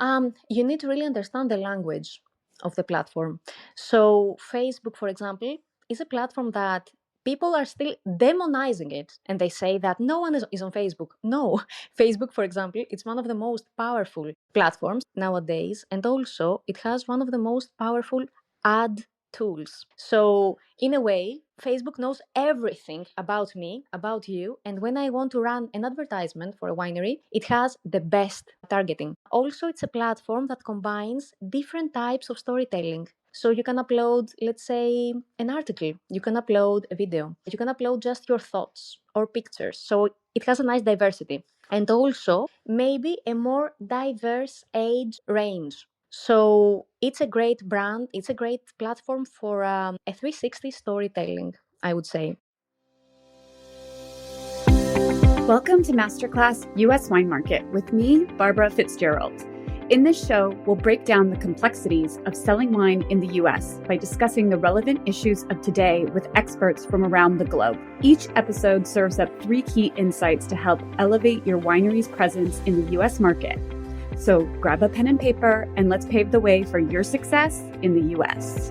You need to really understand the language of the platform. So, Facebook, for example, is a platform that people are still demonizing it, and they say that no one is on Facebook. No, Facebook, for example, it's one of the most powerful platforms nowadays, and also it has one of the most powerful ad tools. So, in a way, Facebook knows everything about me, about you, and when I want to run an advertisement for a winery, it has the best targeting. Also, it's a platform that combines different types of storytelling. So you can upload, let's say, an article, you can upload a video, you can upload just your thoughts or pictures. So it has a nice diversity. And also, maybe a more diverse age range. So it's a great brand, it's a great platform for a 360 storytelling, I would say. Welcome to Masterclass US Wine Market with me, Barbara Fitzgerald. In this show, we'll break down the complexities of selling wine in the US by discussing the relevant issues of today with experts from around the globe. Each episode serves up 3 key insights to help elevate your winery's presence in the US market. So grab a pen and paper and let's pave the way for your success in the US.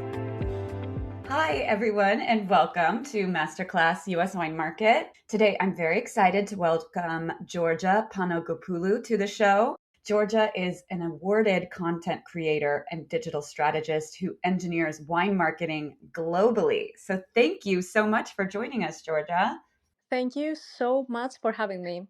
Hi, everyone, and welcome to Masterclass US Wine Market. Today, I'm very excited to welcome Georgia Panagopoulou to the show. Georgia is an awarded content creator and digital strategist who engineers wine marketing globally. So thank you so much for joining us, Georgia. Thank you so much for having me.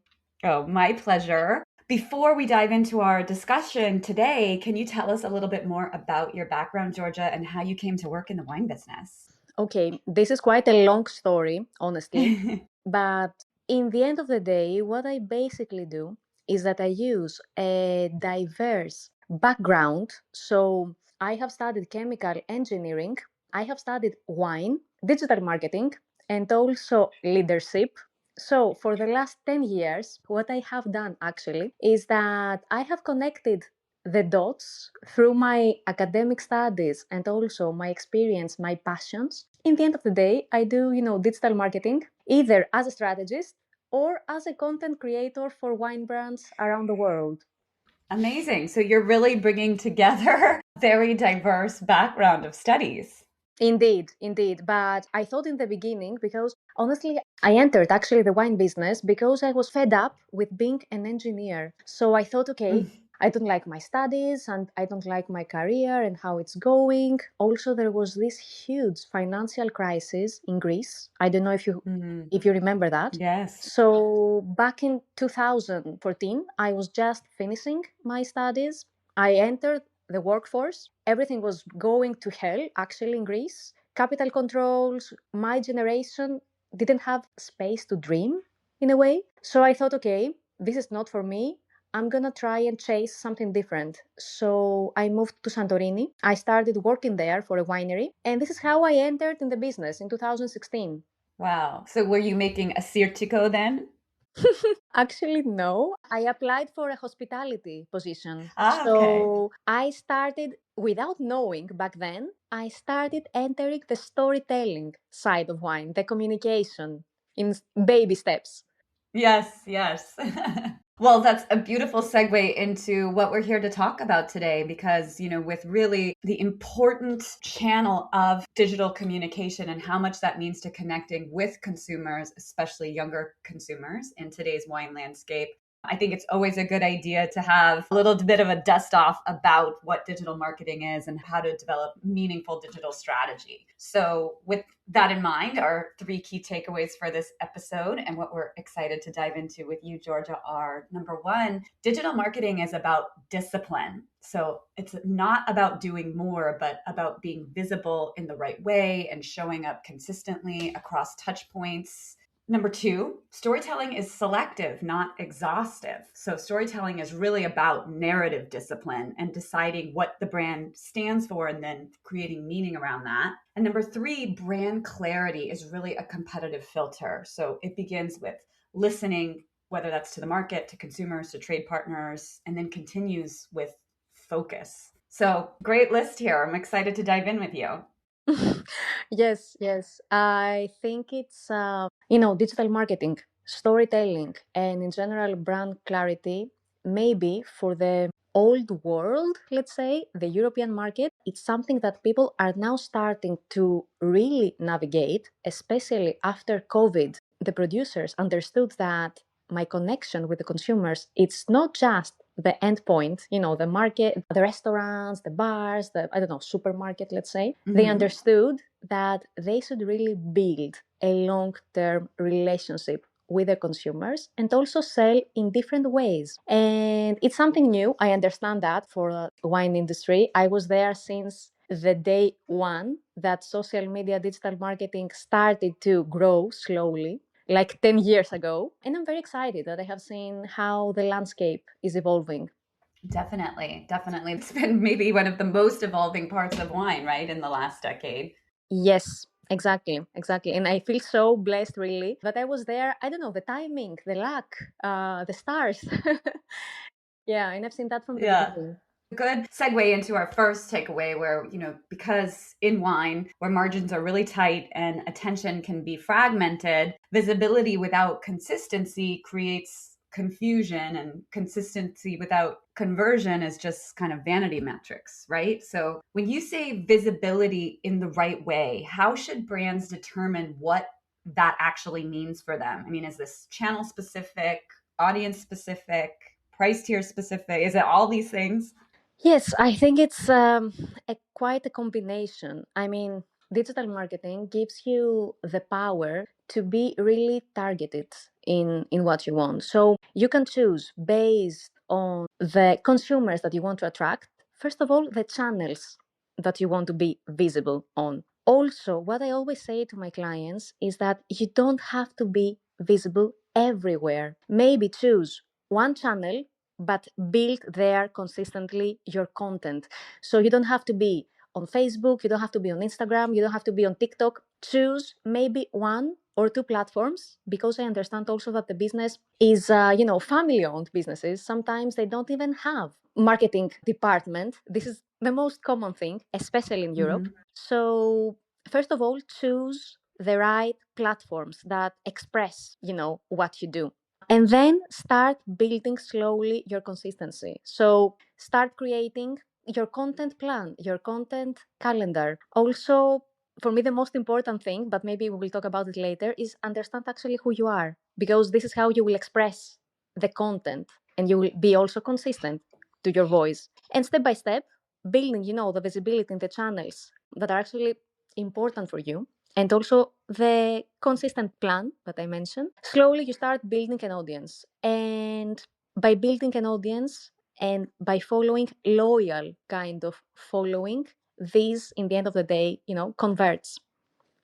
Oh, my pleasure. Before we dive into our discussion today, can you tell us a little bit more about your background, Georgia, and how you came to work in the wine business? Okay, this is quite a long story, honestly. But in the end of the day, what I basically do is that I use a diverse background. So I have studied chemical engineering, I have studied wine, digital marketing, and also leadership. So for the last 10 years, what I have done actually is that I have connected the dots through my academic studies and also my experience, my passions. In the end of the day, I do, digital marketing either as a strategist or as a content creator for wine brands around the world. Amazing. So you're really bringing together a very diverse background of studies. Indeed, indeed. But I thought in the beginning, because honestly, I entered actually the wine business because I was fed up with being an engineer. So I thought, okay, I don't like my studies and I don't like my career and how it's going. Also, there was this huge financial crisis in Greece. I don't know if you remember that. Yes. So back in 2014, I was just finishing my studies. I entered the workforce. Everything was going to hell, actually, in Greece. Capital controls, my generation didn't have space to dream in a way. So I thought, okay, this is not for me. I'm gonna try and chase something different. So I moved to Santorini. I started working there for a winery. And this is how I entered in the business in 2016. Wow. So were you making a Sirtico then? Actually, no. I applied for a hospitality position. Okay. So I started, without knowing back then, I started entering the storytelling side of wine, the communication in baby steps. Yes, yes. Well, that's a beautiful segue into what we're here to talk about today because, with really the important channel of digital communication and how much that means to connecting with consumers, especially younger consumers in today's wine landscape. I think it's always a good idea to have a little bit of a dust off about what digital marketing is and how to develop meaningful digital strategy. So, with that in mind, our 3 key takeaways for this episode and what we're excited to dive into with you, Georgia, are number 1, digital marketing is about discipline. So, it's not about doing more, but about being visible in the right way and showing up consistently across touch points. Number 2, storytelling is selective, not exhaustive. So storytelling is really about narrative discipline and deciding what the brand stands for and then creating meaning around that. And number 3, brand clarity is really a competitive filter. So it begins with listening, whether that's to the market, to consumers, to trade partners, and then continues with focus. So great list here. I'm excited to dive in with you. Yes, yes. I think it's, digital marketing, storytelling, and in general, brand clarity, maybe for the old world, let's say, the European market, it's something that people are now starting to really navigate, especially after COVID. The producers understood that my connection with the consumers, it's not just the end point, the market, the restaurants, the bars, the, I don't know, supermarket, let's say. They Hmm. understood that they should really build a long-term relationship with the consumers and also sell in different ways. And it's something new. I understand that for the wine industry. I was there since the day one that social media digital marketing started to grow slowly, like 10 years ago. And I'm very excited that I have seen how the landscape is evolving. Definitely, definitely. It's been maybe one of the most evolving parts of wine, right, in the last decade. Yes, exactly, exactly. And I feel so blessed, really, that I was there. I don't know, the timing, the luck, the stars. Yeah, and I've seen that from the Yeah. beginning. Good segue into our first takeaway where, because in wine, where margins are really tight and attention can be fragmented, visibility without consistency creates confusion, and consistency without conversion is just kind of vanity metrics, right? So when you say visibility in the right way, how should brands determine what that actually means for them? I mean, is this channel specific, audience specific, price tier specific? Is it all these things? Yes, I think it's quite a combination. I mean, digital marketing gives you the power to be really targeted in what you want. So you can choose based on the consumers that you want to attract. First of all, the channels that you want to be visible on. Also, what I always say to my clients is that you don't have to be visible everywhere. Maybe choose one channel but build there consistently your content. So you don't have to be on Facebook, you don't have to be on Instagram, you don't have to be on TikTok. Choose maybe one or two platforms because I understand also that the business is, family owned businesses. Sometimes they don't even have marketing department. This is the most common thing, especially in Europe. Mhm. So first of all, choose the right platforms that express, what you do, and then start building slowly your consistency. So start creating your content plan, your content calendar. Also, for me, the most important thing, but maybe we will talk about it later, is understand actually who you are, because this is how you will express the content and you will be also consistent to your voice. And step by step, building, the visibility in the channels that are actually important for you, and also the consistent plan that I mentioned. Slowly, you start building an audience. And by building an audience and by following loyal kind of following, this, in the end of the day, converts.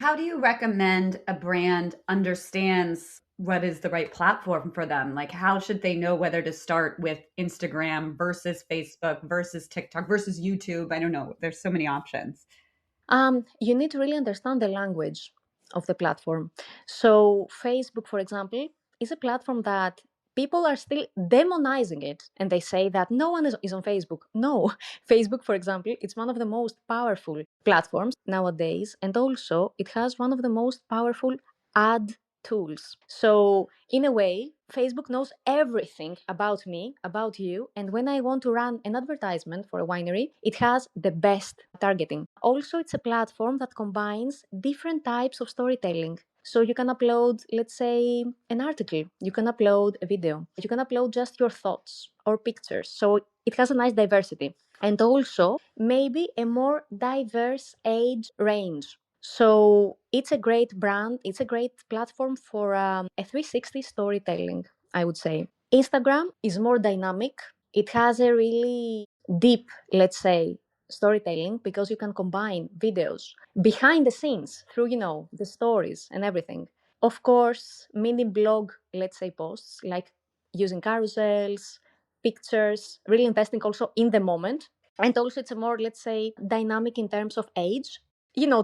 How do you recommend a brand understands what is the right platform for them? Like, how should they know whether to start with Instagram versus Facebook versus TikTok versus YouTube? I don't know. There's so many options. You need to really understand the language of the platform. So, Facebook, for example, is a platform that people are still demonizing it, and they say that no one is on Facebook. No, Facebook, for example, it's one of the most powerful platforms nowadays, and also it has one of the most powerful ad tools. So, in a way, Facebook knows everything about me, about you, and when I want to run an advertisement for a winery, it has the best targeting. Also, it's a platform that combines different types of storytelling. So you can upload, let's say, an article, you can upload a video, you can upload just your thoughts or pictures. So it has a nice diversity. And also, maybe a more diverse age range. So it's a great brand, it's a great platform for a 360 storytelling, I would say. Instagram is more dynamic. It has a really deep, let's say, storytelling because you can combine videos behind the scenes through, the stories and everything. Of course, mini blog, let's say, posts like using carousels, pictures, really investing also in the moment. And also, it's a more, let's say, dynamic in terms of age.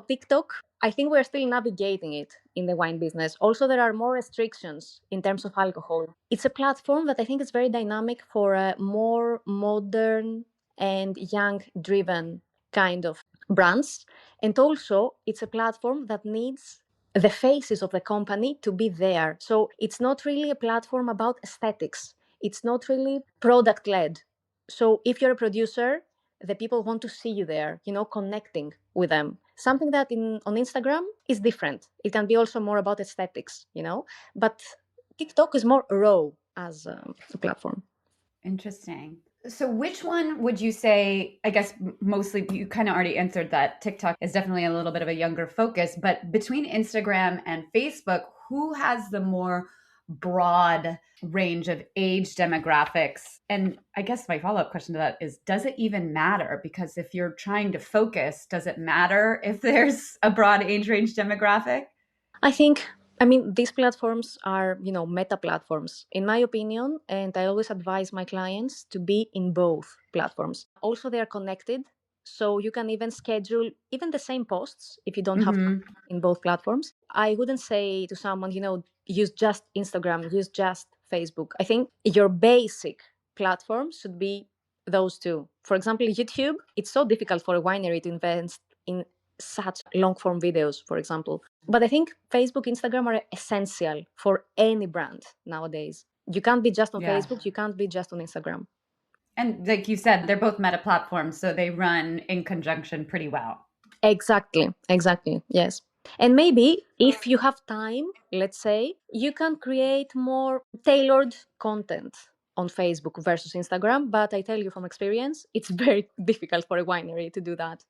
TikTok, I think we're still navigating it in the wine business. Also, there are more restrictions in terms of alcohol. It's a platform that I think is very dynamic for a more modern and young driven kind of brands. And also, it's a platform that needs the faces of the company to be there. So it's not really a platform about aesthetics. It's not really product led. So if you're a producer, the people want to see you there, connecting with them. Something that on Instagram is different. It can be also more about aesthetics. But TikTok is more raw as a platform. Interesting. So, which one would you say? I guess mostly you kind of already answered that TikTok is definitely a little bit of a younger focus, but between Instagram and Facebook, who has the more broad range of age demographics? And I guess my follow up question to that is, does it even matter? Because if you're trying to focus, does it matter if there's a broad age range demographic? I think, I mean, these platforms are, meta platforms, in my opinion, and I always advise my clients to be in both platforms. Also, they are connected, so you can even schedule even the same posts if you don't have time Mm-hmm. in both platforms. I wouldn't say to someone, use just Instagram, use just Facebook. I think your basic platform should be those two. For example, YouTube, it's so difficult for a winery to invest in such long form videos, for example. But I think Facebook, Instagram are essential for any brand nowadays. You can't be just on Yeah. Facebook, you can't be just on Instagram. And like you said, they're both meta platforms, so they run in conjunction pretty well. Exactly, yes. And maybe if you have time, let's say, you can create more tailored content on Facebook versus Instagram. But I tell you from experience, it's very difficult for a winery to do that.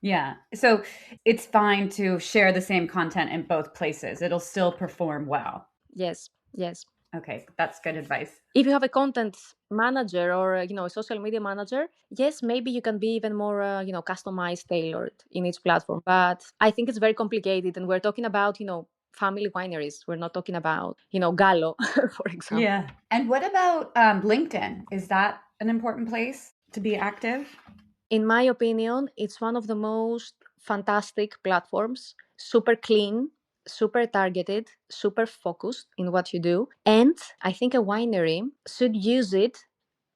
Yeah. So it's fine to share the same content in both places. It'll still perform well. Yes. Okay, that's good advice. If you have a content manager or a social media manager, yes, maybe you can be even more customized, tailored in each platform. But I think it's very complicated, and we're talking about family wineries. We're not talking about Gallo, for example. Yeah. And what about LinkedIn? Is that an important place to be active? In my opinion, it's one of the most fantastic platforms, super clean, super targeted, super focused in what you do. And I think a winery should use it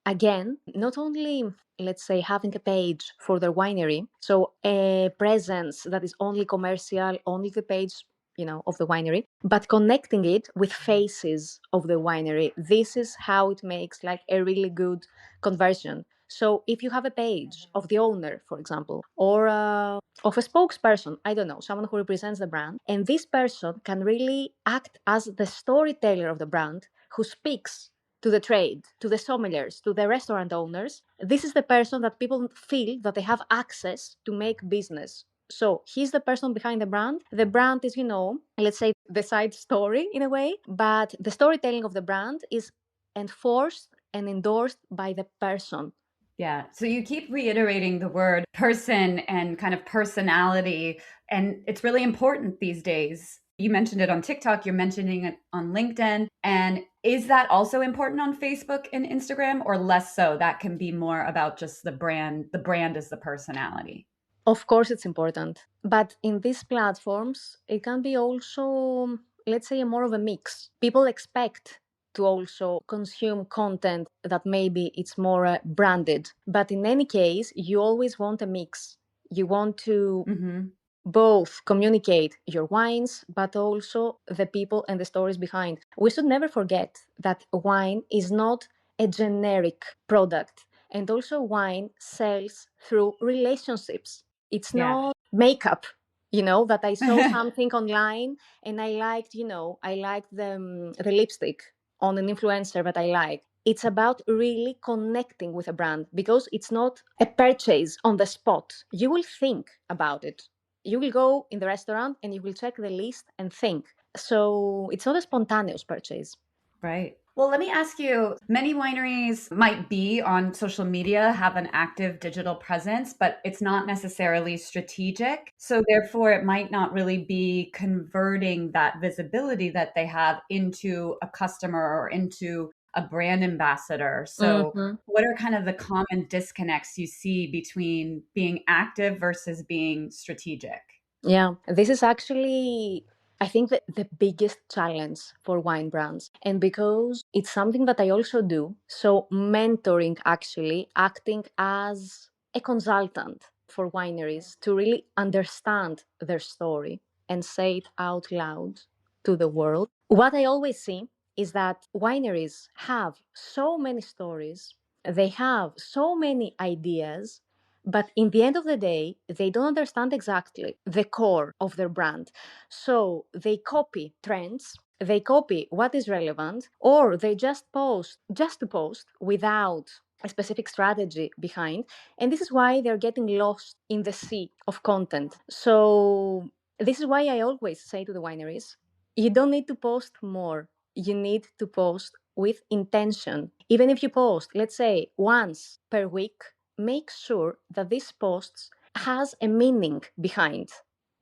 again, not only, let's say, having a page for their winery, so a presence that is only commercial, only the page of the winery, but connecting it with faces of the winery. This is how it makes like a really good conversion. So if you have a page of the owner, for example, or of a spokesperson, I don't know, someone who represents the brand, and this person can really act as the storyteller of the brand, who speaks to the trade, to the sommeliers, to the restaurant owners. This is the person that people feel that they have access to make business. So he's the person behind the brand. The brand is, let's say the side story in a way, but the storytelling of the brand is enforced and endorsed by the person. Yeah. So you keep reiterating the word person and kind of personality. And it's really important these days. You mentioned it on TikTok, you're mentioning it on LinkedIn. And is that also important on Facebook and Instagram, or less so? That can be more about just the brand. The brand is the personality. Of course, it's important. But in these platforms, it can be also, let's say, more of a mix. People expect to also consume content that maybe it's more branded. But in any case, you always want a mix. You want to Mm-hmm. both communicate your wines, but also the people and the stories behind. We should never forget that wine is not a generic product. And also, wine sells through relationships. It's Yeah. not makeup, that I saw something online and I liked the lipstick on an influencer that I like. It's about really connecting with a brand because it's not a purchase on the spot. You will think about it. You will go in the restaurant and you will check the list and think. So it's not a spontaneous purchase. Right. Well, let me ask you, many wineries might be on social media, have an active digital presence, but it's not necessarily strategic. So therefore, it might not really be converting that visibility that they have into a customer or into a brand ambassador. So Hmm. what are kind of the common disconnects you see between being active versus being strategic? Yeah, this is actually, I think, the biggest challenge for wine brands. And because it's something that I also do, so mentoring, actually, acting as a consultant for wineries to really understand their story and say it out loud to the world. What I always see is that wineries have so many stories They have so many ideas, but in the end of the day, they don't understand exactly the core of their brand. So they copy trends, they copy what is relevant, or they just post just to post without a specific strategy behind. And this is why they're getting lost in the sea of content. So this is why I always say to the wineries, you don't need to post more. You need to post with intention. Even if you post, let's say, once per week, make sure that these posts has a meaning behind.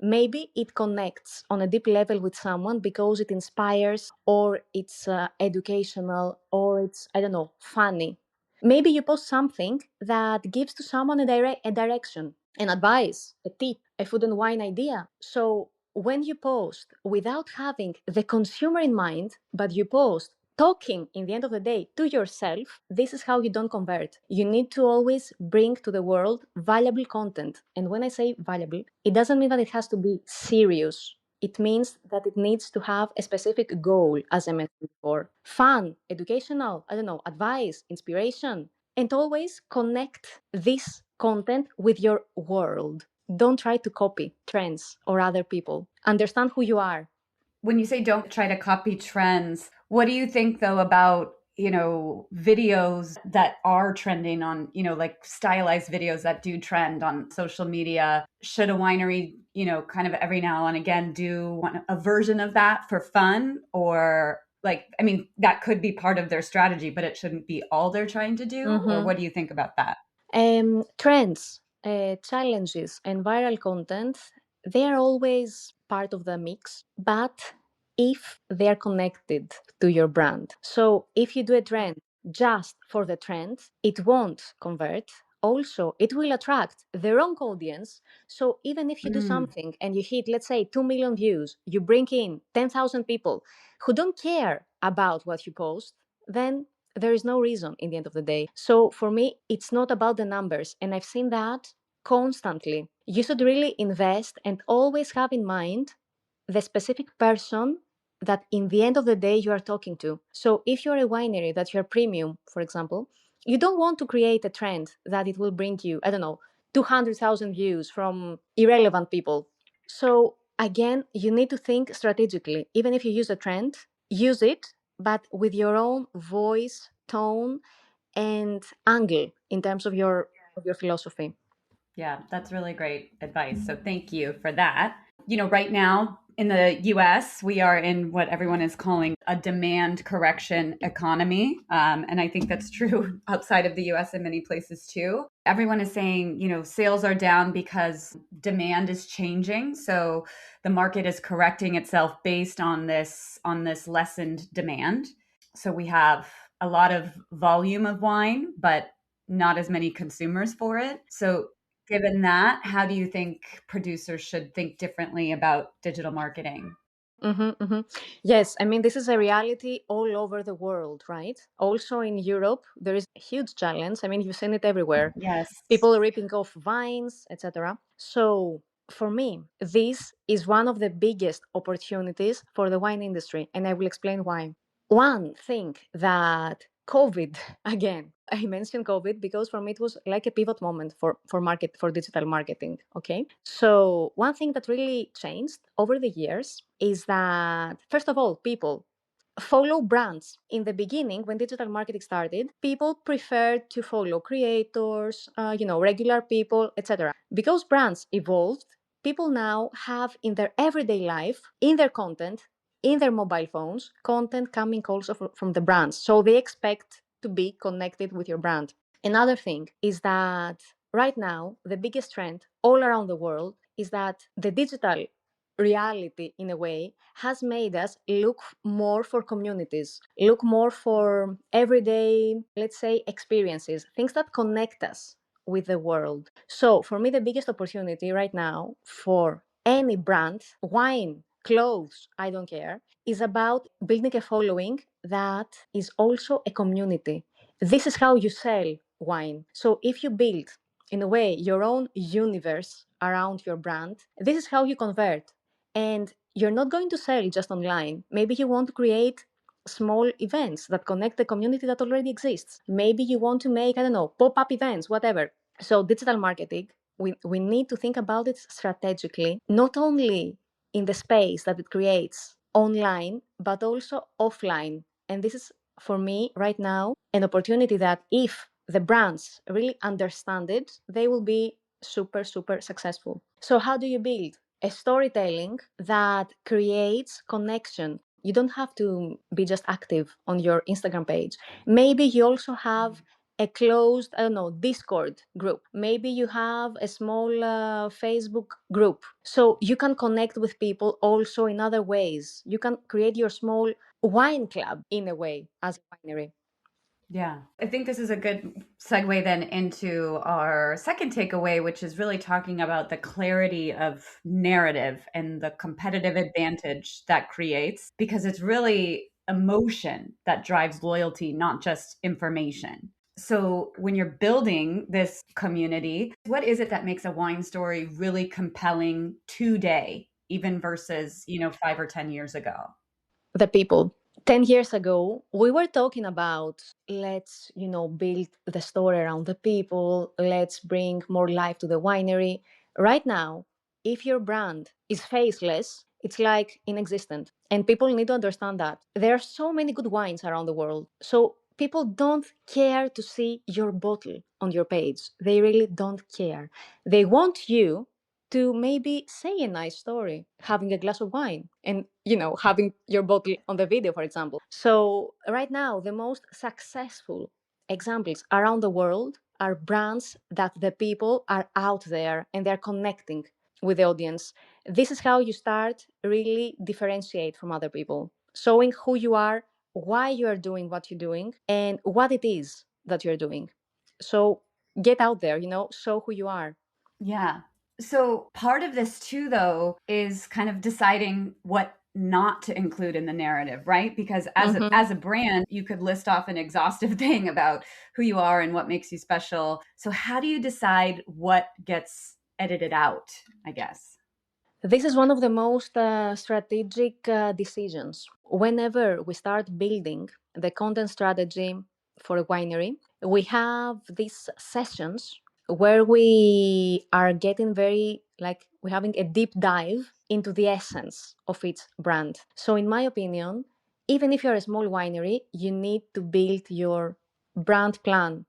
Maybe it connects on a deep level with someone because it inspires, or it's educational, or it's, I don't know, funny. Maybe you post something that gives to someone a direction, an advice, a tip, a food and wine idea. So when you post without having the consumer in mind, but you post talking in the end of the day to yourself, this is how you don't convert. You need to always bring to the world valuable content. And when I say valuable, it doesn't mean that it has to be serious. It means that it needs to have a specific goal, as I mentioned before. Fun, educational, I don't know, advice, inspiration, and always connect this content with your world. Don't try to copy trends or other people. Understand who you are. When you say don't try to copy trends, what do you think though about, videos that are trending on, like stylized videos that do trend on social media? Should a winery, kind of every now and again do a version of that for fun? Or like, I mean, that could be part of their strategy, but it shouldn't be all they're trying to do? Or Mm-hmm. what do you think about that? Trends, challenges, and viral content, they are always part of the mix, but if they are connected to your brand. So if you do a trend just for the trend, it won't convert. Also, it will attract the wrong audience. So even if you do Mm. something and you hit, let's say, 2 million views, you bring in 10,000 people who don't care about what you post, then there is no reason in the end of the day. So for me, it's not about the numbers. And I've seen that constantly. You should really invest and always have in mind the specific person that in the end of the day you are talking to. So if you're a winery that you're premium, for example, you don't want to create a trend that it will bring you, I don't know, 200,000 views from irrelevant people. So again, you need to think strategically. Even if you use a trend, use it, but with your own voice, tone, and angle in terms of your philosophy. Yeah, that's really great advice. So thank you for that. Right now in the US, we are in what everyone is calling a demand correction economy. And I think that's true outside of the US and many places too. Everyone is saying, sales are down because demand is changing. So the market is correcting itself based on this lessened demand. So we have a lot of volume of wine, but not as many consumers for it. So given that, how do you think producers should think differently about digital marketing? Yes, I mean, this is a reality all over the world, right? Also in Europe, there is a huge challenge. I mean, you've seen it everywhere. Yes. People ripping off vines, etc. So for me, this is one of the biggest opportunities for the wine industry, and I will explain why. One thing that COVID, again, I mentioned COVID because for me it was like a pivot moment for digital marketing. Okay. So one thing that really changed over the years is that first of all, people follow brands. In the beginning, when digital marketing started, people preferred to follow creators, regular people, etc. Because brands evolved, people now have in their everyday life, in their content, in their mobile phones, content coming also from the brands. So they expect to be connected with your brand. Another thing is that right now, the biggest trend all around the world is that the digital reality, in a way, has made us look more for communities, look more for everyday, let's say, experiences, things that connect us with the world. So, for me, the biggest opportunity right now for any brand, wine, clothes, I don't care, is about building a following that is also a community. This is how you sell wine. So, if you build, in a way, your own universe around your brand, this is how you convert. And you're not going to sell just online. Maybe you want to create small events that connect the community that already exists. Maybe you want to make, I don't know, pop-up events, whatever. So digital marketing, we need to think about it strategically, not only in the space that it creates online, but also offline. And this is, for me, right now, an opportunity that if the brands really understand it, they will be super, super successful. So how do you build a storytelling that creates connection? You don't have to be just active on your Instagram page. Maybe you also have a closed, I don't know, Discord group. Maybe you have a small Facebook group. So you can connect with people also in other ways. You can create your small wine club in a way as a winery. Yeah. I think this is a good segue then into our second takeaway, which is really talking about the clarity of narrative and the competitive advantage that creates, because it's really emotion that drives loyalty, not just information. So when you're building this community, what is it that makes a wine story really compelling today, even versus, 5 or 10 years ago? The people. 10 years ago, we were talking about let's, build the story around the people, let's bring more life to the winery. Right now, if your brand is faceless, it's like inexistent. And people need to understand that. There are so many good wines around the world. So people don't care to see your bottle on your page. They really don't care. They want you to maybe say a nice story, having a glass of wine and, having your bottle on the video, for example. So right now, the most successful examples around the world are brands that the people are out there and they're connecting with the audience. This is how you start really differentiate from other people, showing who you are, why you are doing what you're doing, and what it is that you're doing. So get out there, show who you are. Yeah. So part of this too, though, is kind of deciding what not to include in the narrative, right? Because Mhm. as a brand, you could list off an exhaustive thing about who you are and what makes you special. So how do you decide what gets edited out, I guess? This is one of the most strategic decisions. Whenever we start building the content strategy for a winery, we have these sessions where we are getting very, like, we're having a deep dive into the essence of each brand. So, in my opinion, even if you're a small winery, you need to build your brand plan.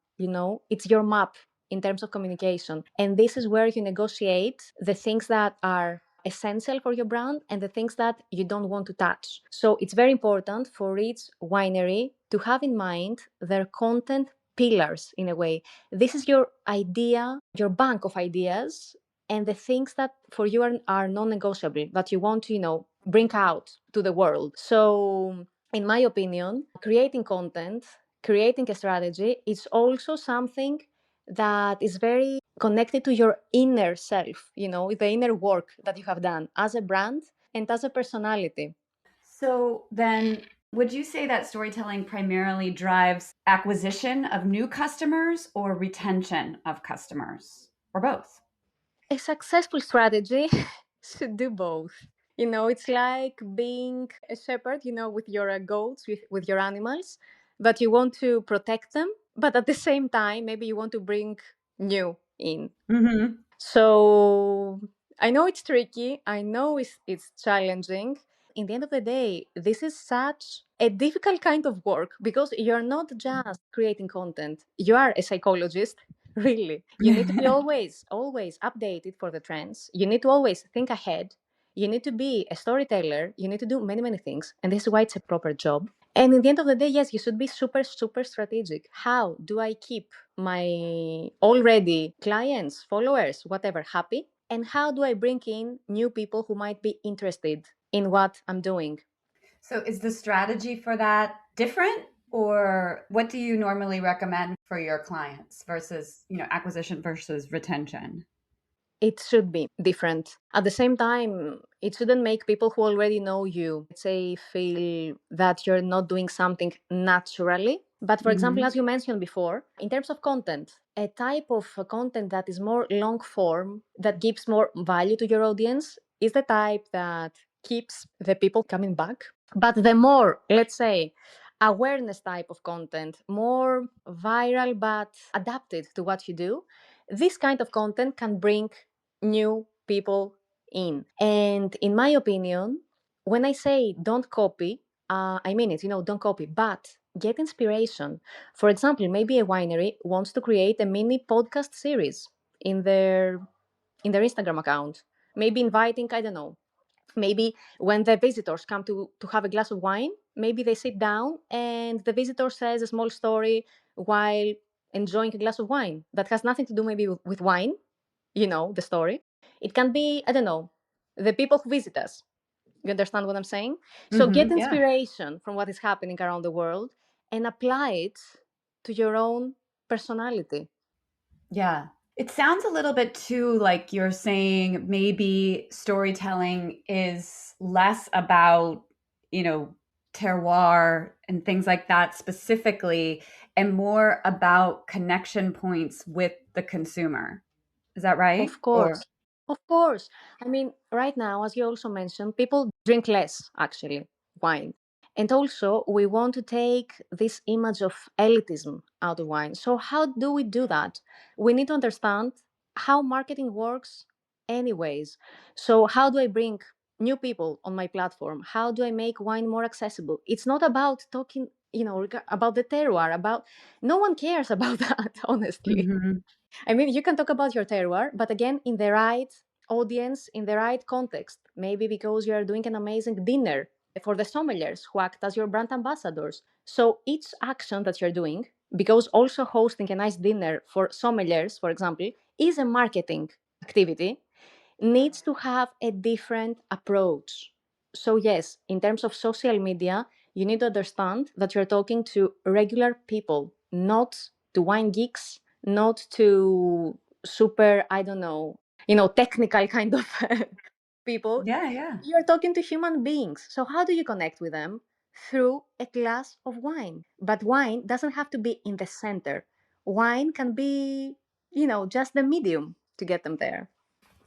It's your map in terms of communication. And this is where you negotiate the things that are essential for your brand and the things that you don't want to touch. So it's very important for each winery to have in mind their content pillars in a way. This is your idea, your bank of ideas, and the things that for you are non-negotiable that you want to, bring out to the world. So in my opinion, creating content, creating a strategy is also something that is very connected to your inner self, the inner work that you have done as a brand and as a personality. So then, would you say that storytelling primarily drives acquisition of new customers or retention of customers, or both? A successful strategy should do both. It's like being a shepherd, with your goats, with your animals, but you want to protect them, but at the same time, maybe you want to bring new in. Mm-hmm. So I know it's tricky. I know it's challenging. In the end of the day, this is such a difficult kind of work because you're not just creating content. You are a psychologist, really. You need to be always, always updated for the trends. You need to always think ahead. You need to be a storyteller. You need to do many, many things. And this is why it's a proper job. And in the end of the day, yes, you should be super, super strategic. How do I keep my already clients, followers, whatever, happy? And how do I bring in new people who might be interested in what I'm doing? So is the strategy for that different, or what do you normally recommend for your clients versus, acquisition versus retention? It should be different. At the same time, it shouldn't make people who already know you, let's say, feel that you're not doing something naturally. But for example, Mhm. as you mentioned before, in terms of content, a type of content that is more long form, that gives more value to your audience, is the type that keeps the people coming back. But the more, let's say, awareness type of content, more viral but adapted to what you do, this kind of content can bring new people in. And in my opinion, when I say don't copy, I mean it, don't copy, but get inspiration. For example, maybe a winery wants to create a mini podcast series in their Instagram account, maybe inviting, I don't know, maybe when the visitors come to have a glass of wine, maybe they sit down and the visitor says a small story while enjoying a glass of wine that has nothing to do maybe with wine, the story. It can be, I don't know, the people who visit us. You understand what I'm saying? So get Yeah. inspiration from what is happening around the world and apply it to your own personality. Yeah. It sounds a little bit too like you're saying maybe storytelling is less about, you know, terroir and things like that specifically, and more about connection points with the consumer. Is that right? Of course. Or Of course. I mean, right now, as you also mentioned, people drink less, actually, wine. And also, we want to take this image of elitism out of wine. So, how do we do that? We need to understand how marketing works, anyways. So, how do I bring new people on my platform? How do I make wine more accessible? It's not about talking, about the terroir, about no one cares about that, honestly. Mhm. I mean, you can talk about your terroir, but again, in the right audience, in the right context. Maybe because you are doing an amazing dinner for the sommeliers who act as your brand ambassadors. So each action that you're doing, because also hosting a nice dinner for sommeliers, for example, is a marketing activity, needs to have a different approach. So, yes, in terms of social media, you need to understand that you're talking to regular people, not to wine geeks, not to super, I don't know, technical kind of people. Yeah, yeah. You're talking to human beings. So, how do you connect with them? Through a glass of wine. But wine doesn't have to be in the center. Wine can be, just the medium to get them there.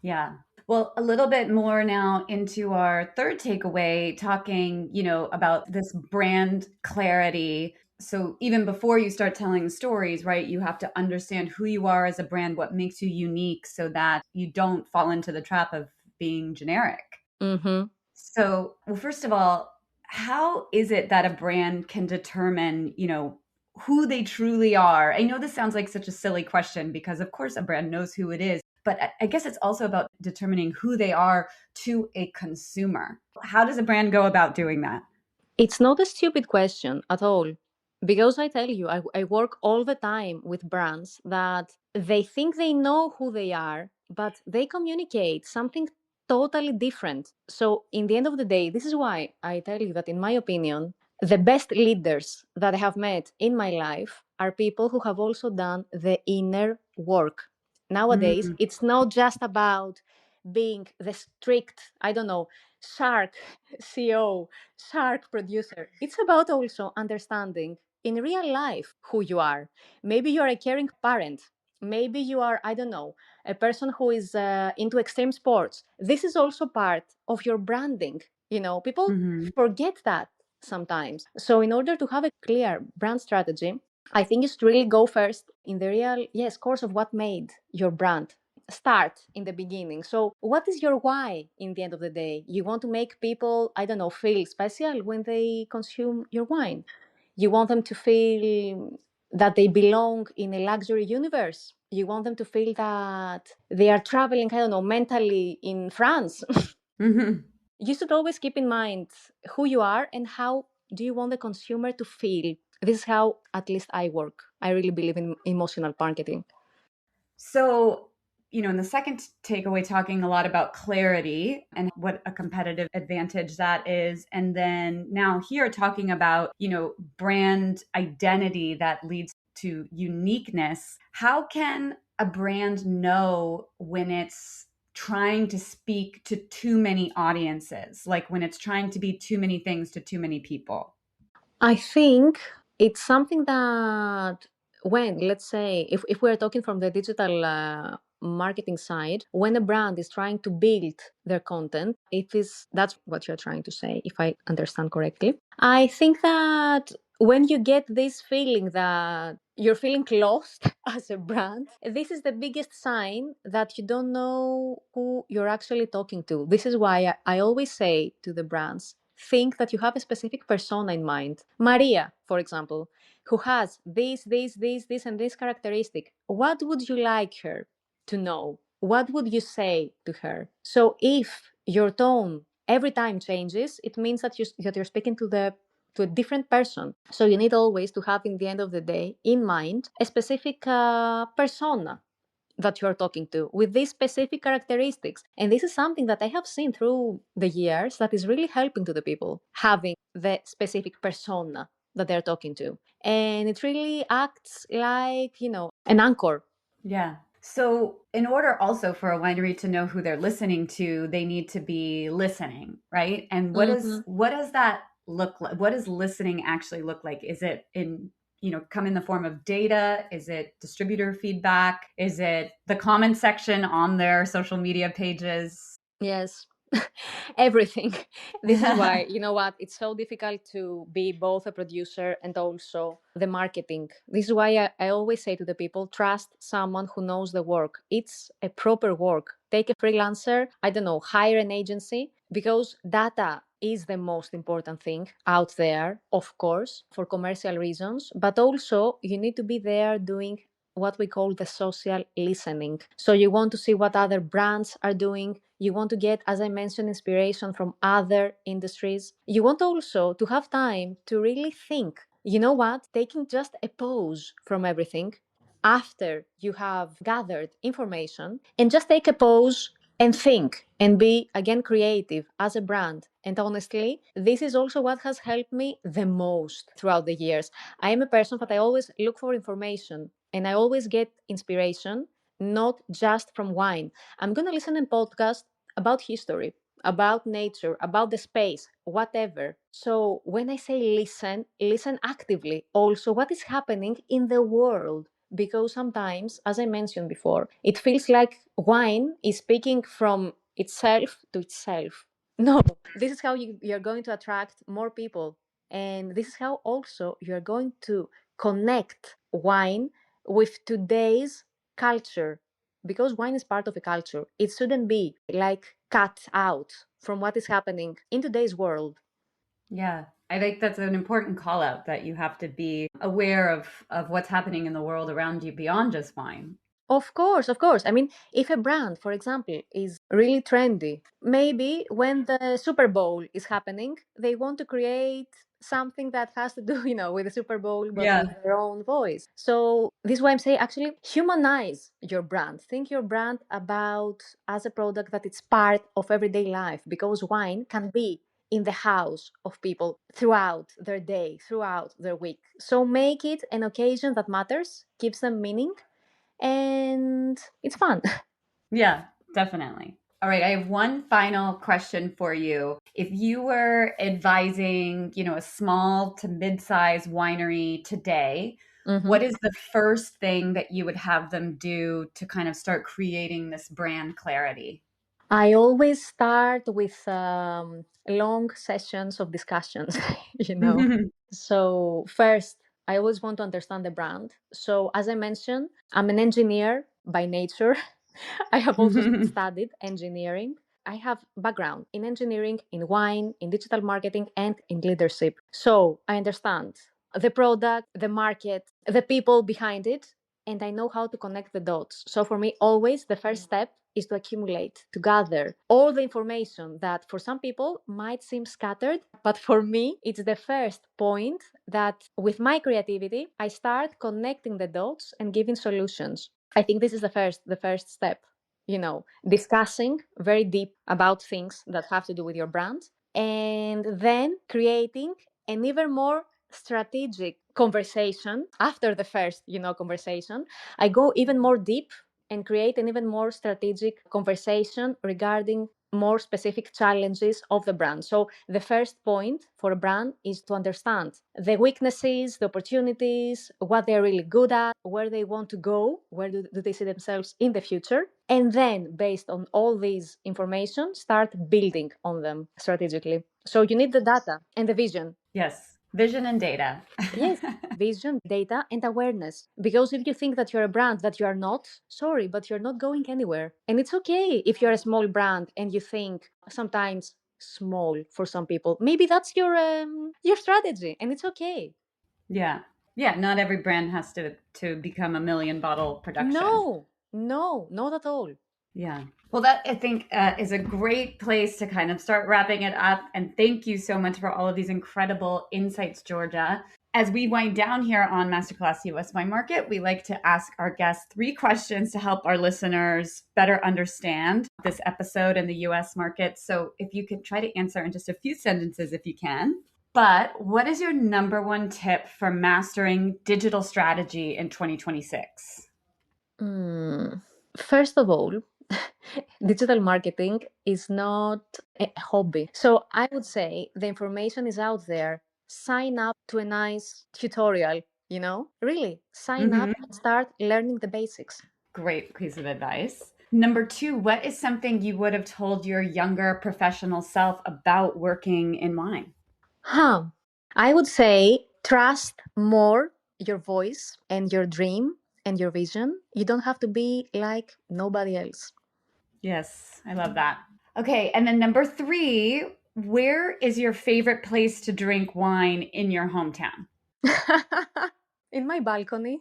Yeah. Well, a little bit more now into our third takeaway, talking, about this brand clarity. So even before you start telling stories, right, you have to understand who you are as a brand, what makes you unique so that you don't fall into the trap of being generic. Mm-hmm. So, well, first of all, how is it that a brand can determine, who they truly are? I know this sounds like such a silly question because, of course, a brand knows who it is, but I guess it's also about determining who they are to a consumer. How does a brand go about doing that? It's not a stupid question at all. Because I tell you, I work all the time with brands that they think they know who they are, but they communicate something totally different. So, in the end of the day, this is why I tell you that, in my opinion, the best leaders that I have met in my life are people who have also done the inner work. Nowadays, Mm, it's not just about being the strict, I don't know, shark CEO, shark producer. It's about also understanding in real life who you are. Maybe you are a caring parent. Maybe you are, I don't know, a person who is into extreme sports. This is also part of your branding. People mhm. forget that sometimes. So, in order to have a clear brand strategy, I think you should really go first in the real, yes, course of what made your brand start in the beginning. So, what is your why in the end of the day? You want to make people, I don't know, feel special when they consume your wine. You want them to feel that they belong in a luxury universe. You want them to feel that they are traveling, I don't know, mentally in France. Mhm. You should always keep in mind who you are and how do you want the consumer to feel. This is how, at least, I work. I really believe in emotional marketing. So, in the second takeaway, talking a lot about clarity and what a competitive advantage that is. And then now here talking about, brand identity that leads to uniqueness. How can a brand know when it's trying to speak to too many audiences, like when it's trying to be too many things to too many people? I think it's something that when, let's say, if we're talking from the digital marketing side, when a brand is trying to build their content, it is that's what you're trying to say, if I understand correctly. I think that when you get this feeling that you're feeling lost as a brand, this is the biggest sign that you don't know who you're actually talking to. This is why I always say to the brands, think that you have a specific persona in mind. Maria, for example, who has this, and this characteristic. What would you like her to know? What would you say to her? So if your tone every time changes, it means that you're speaking to a different person. So you need always to have, in the end of the day, in mind a specific persona that you're talking to with these specific characteristics. And this is something that I have seen through the years that is really helping to the people, having the specific persona that they're talking to. And it really acts like, an anchor. Yeah. So, in order also for a winery to know who they're listening to, they need to be listening, right? And Mhm. what does that look like? What does listening actually look like? Is it come in the form of data? Is it distributor feedback? Is it the comment section on their social media pages? Yes. Everything. This is why, you know what, it's so difficult to be both a producer and also the marketing. This is why I always say to the people, trust someone who knows the work. It's a proper work. Take a freelancer, I don't know, hire an agency, because data is the most important thing out there, of course, for commercial reasons, but also you need to be there doing what we call the social listening. So you want to see what other brands are doing. You want to get, as I mentioned, inspiration from other industries. You want also to have time to really think. You know what? Taking just a pause from everything after you have gathered information, and just take a pause and think and be again creative as a brand. And honestly, this is also what has helped me the most throughout the years. I am a person that I always look for information and I always get inspiration, not just from wine. I'm going to listen to podcast about history, about nature, about the space, whatever. So when I say listen, listen actively also what is happening in the world. Because sometimes, as I mentioned before, it feels like wine is speaking from itself to itself. No, this is how you're going to attract more people. And this is how also you're going to connect wine with today's culture, because wine is part of a culture. It shouldn't be like cut out from what is happening in today's world. Yeah. I think that's an important call out that you have to be aware of what's happening in the world around you beyond just wine. Of course, of course. I mean, if a brand, for example, is really trendy, maybe when the Super Bowl is happening, they want to create something that has to do, with the Super Bowl, but with Yeah. their own voice. So this is why I'm saying, actually humanize your brand. Think your brand about as a product that it's part of everyday life, because wine can be in the house of people throughout their day, throughout their week. So make it an occasion that matters, gives them meaning, and it's fun. Yeah, definitely. All right, I have one final question for you. If you were advising, a small to mid-sized winery today, Mhm. what is the first thing that you would have them do to kind of start creating this brand clarity? I always start with long sessions of discussions, you know. So, first, I always want to understand the brand. So, as I mentioned, I'm an engineer by nature. I have also studied engineering. I have background in engineering, in wine, in digital marketing, and in leadership. So I understand the product, the market, the people behind it, and I know how to connect the dots. So for me, always the first step is to accumulate, to gather all the information that for some people might seem scattered, but for me, it's the first point that with my creativity, I start connecting the dots and giving solutions. I think this is the first step, discussing very deep about things that have to do with your brand, and then creating an even more strategic conversation after the first, conversation. I go even more deep and create an even more strategic conversation regarding more specific challenges of the brand. So the first point for a brand is to understand the weaknesses, the opportunities, what they're really good at, where they want to go, where do they see themselves in the future. And then, based on all these information, start building on them strategically. So you need the data and the vision. Yes. Vision and data. Yes, vision, data, and awareness. Because if you think that you're a brand that you are not, sorry, but you're not going anywhere. And it's okay if you're a small brand and you think sometimes small for some people. Maybe that's your strategy, and it's okay. Yeah. Yeah. Not every brand has to become a million bottle production. No, not at all. Yeah. Well, that I think is a great place to kind of start wrapping it up. And thank you so much for all of these incredible insights, Georgia. As we wind down here on Masterclass US Wine Market, we like to ask our guests 3 questions to help our listeners better understand this episode and the US market. So if you could try to answer in just a few sentences if you can. But what is your number 1 tip for mastering digital strategy in 2026? First of all, digital marketing is not a hobby. So I would say the information is out there. Sign up to a nice tutorial, really sign up and start learning the basics. Great piece of advice. Number 2, what is something you would have told your younger professional self about working in wine? I would say trust more your voice and your dream and your vision. You don't have to be like nobody else. Yes, I love that. Okay, and then number 3, where is your favorite place to drink wine in your hometown? In my balcony.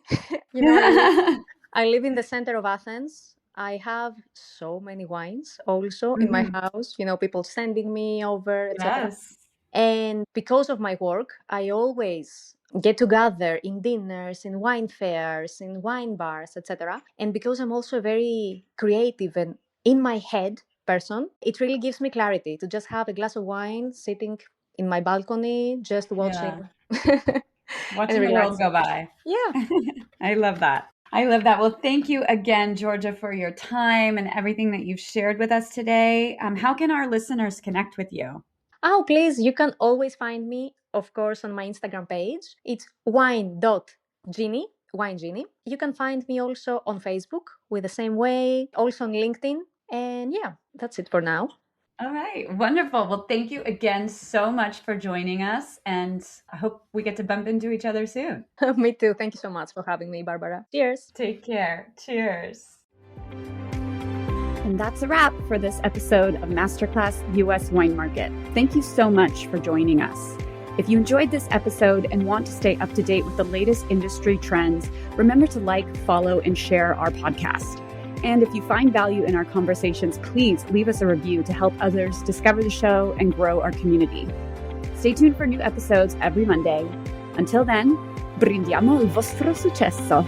I live in the center of Athens. I have so many wines also in my house, people sending me over, etc. Yes. And because of my work, I always get together in dinners, in wine fairs, in wine bars, etc. And because I'm also a very creative and in my head person, it really gives me clarity to just have a glass of wine sitting in my balcony, just watching. Watching the world go by. Yeah. I love that. I love that. Well, thank you again, Georgia, for your time and everything that you've shared with us today. How can our listeners connect with you? Oh, please, you can always find me, of course, on my Instagram page. It's wine.genie, wine genie. You can find me also on Facebook with the same way, also on LinkedIn. And yeah, that's it for now. All right. Wonderful. Well, thank you again so much for joining us. And I hope we get to bump into each other soon. Me too. Thank you so much for having me, Barbara. Cheers. Take care. Cheers. And that's a wrap for this episode of Masterclass US Wine Market. Thank you so much for joining us. If you enjoyed this episode and want to stay up to date with the latest industry trends, remember to like, follow, and share our podcast. And if you find value in our conversations, please leave us a review to help others discover the show and grow our community. Stay tuned for new episodes every Monday. Until then, brindiamo il vostro successo.